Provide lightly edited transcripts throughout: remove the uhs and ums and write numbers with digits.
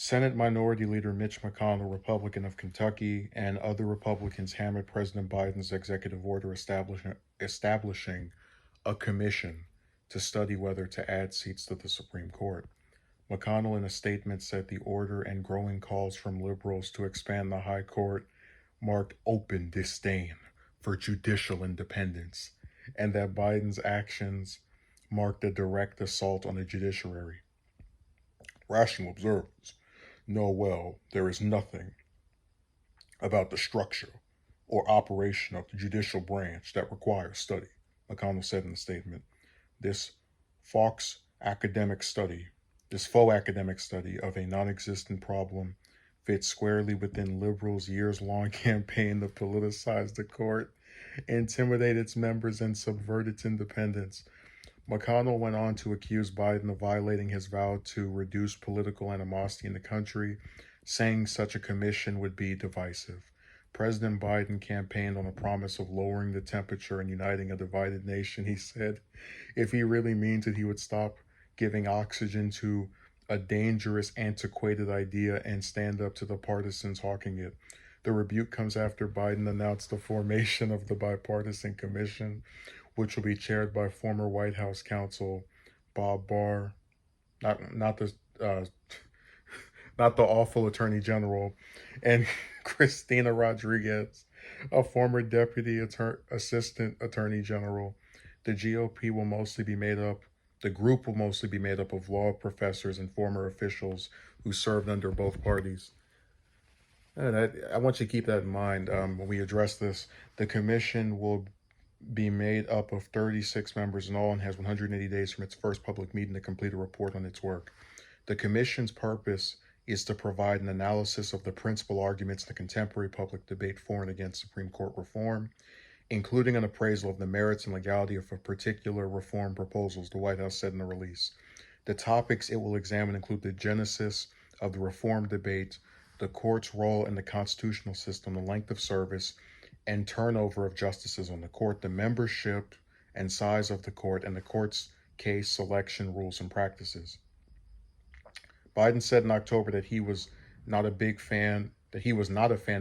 Senate Minority Leader Mitch McConnell, Republican of Kentucky, and other Republicans hammered President Biden's executive order establishing a commission to study whether to add seats to the Supreme Court. McConnell, in a statement, said the order and growing calls from liberals to expand the High Court marked open disdain for judicial independence, and that Biden's actions marked a direct assault on the judiciary. Rational observers know well there is nothing about the structure or operation of the judicial branch that requires study, McConnell said in the statement. This Fox academic study, this faux academic study of a non existent problem fits squarely within liberals' years long campaign to politicize the court, intimidate its members, and subvert its independence. McConnell went on to accuse Biden of violating his vow to reduce political animosity in the country, saying such a commission would be divisive. President Biden campaigned on a promise of lowering the temperature and uniting a divided nation. He said if he really means it, he would stop giving oxygen to a dangerous, antiquated idea and stand up to the partisans hawking it. The rebuke comes after Biden announced the formation of the bipartisan commission, which will be chaired by former White House counsel Bob Barr, not the uh, not the awful Attorney General, and Christina Rodriguez, a former Assistant Attorney General. The GOP will mostly be made up. The group will mostly be made up of law professors and former officials who served under both parties. And I want you to keep that in mind when we address this. The commission will be made up of 36 members in all and has 180 days from its first public meeting to complete a report on its work. The commission's purpose is to provide an analysis of the principal arguments in the contemporary public debate for and against Supreme Court reform, including an appraisal of the merits and legality of particular reform proposals, the White House said in the release. The topics it will examine include the genesis of the reform debate, the court's role in the constitutional system, the length of service, and turnover of justices on the court, the membership and size of the court, and the court's case selection rules and practices. Biden said in October that he was not a fan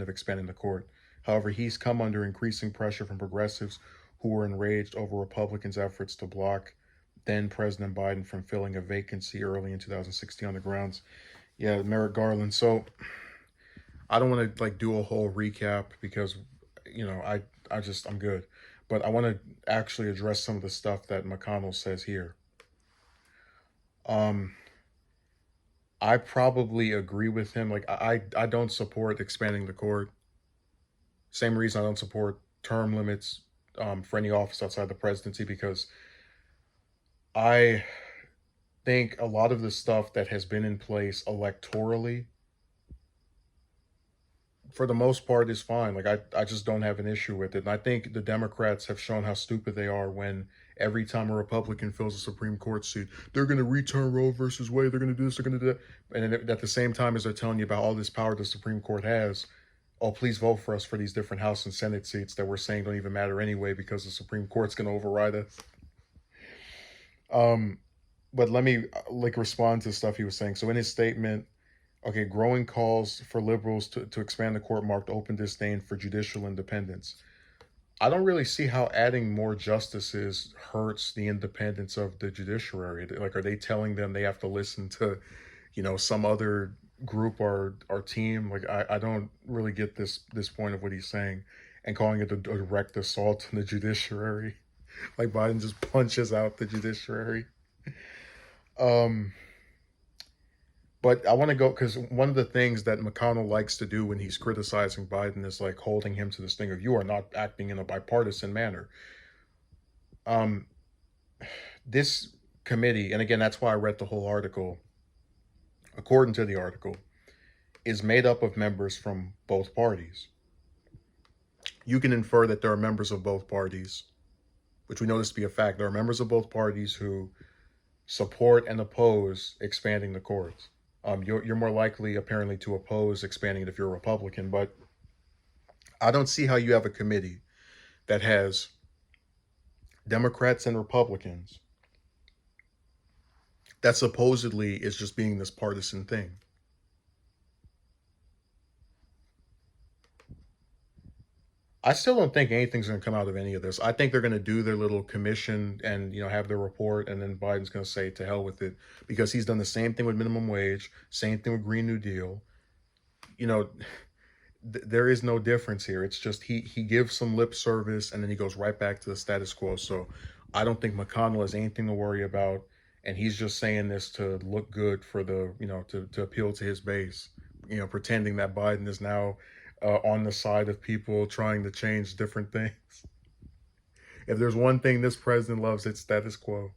of expanding the court. However, he's come under increasing pressure from progressives who were enraged over Republicans' efforts to block then President Biden from filling a vacancy early in 2016 on the grounds. Yeah, Merrick Garland. So I don't want to do a whole recap because I'm good. But I want to actually address some of the stuff that McConnell says here. I probably agree with him. I don't support expanding the court. Same reason I don't support term limits for any office outside the presidency, because I think a lot of the stuff that has been in place electorally, for the most part, is fine. I just don't have an issue with it. And I think the Democrats have shown how stupid they are when every time a Republican fills a Supreme Court seat, they're going to return Roe versus Wade. They're going to do this. They're going to do that. And then at the same time as they're telling you about all this power the Supreme Court has, oh, please vote for us for these different House and Senate seats that we're saying don't even matter anyway because the Supreme Court's going to override us. But let me respond to stuff he was saying. So in his statement, okay, growing calls for liberals to expand the court marked open disdain for judicial independence. I don't really see how adding more justices hurts the independence of the judiciary. Are they telling them they have to listen to, some other group or team? I don't really get this point of what he's saying, and calling it a direct assault on the judiciary. Like Biden just punches out the judiciary. Um, But I want to go because one of the things that McConnell likes to do when he's criticizing Biden is holding him to this thing of you are not acting in a bipartisan manner. Um, this committee, and again, that's why I read the whole article. According to the article, is made up of members from both parties. You can infer that there are members of both parties, which we know this to be a fact. There are members of both parties who support and oppose expanding the courts. You're more likely, apparently, to oppose expanding it if you're a Republican, but I don't see how you have a committee that has Democrats and Republicans that supposedly is just being this partisan thing. I still don't think anything's going to come out of any of this. I think they're going to do their little commission and have their report, and then Biden's going to say to hell with it because he's done the same thing with minimum wage, same thing with Green New Deal. You know, there is no difference here. It's just he gives some lip service and then he goes right back to the status quo. So I don't think McConnell has anything to worry about, and he's just saying this to look good for the to appeal to his base. Pretending that Biden is now on the side of people trying to change different things. If there's one thing this president loves, it's status quo.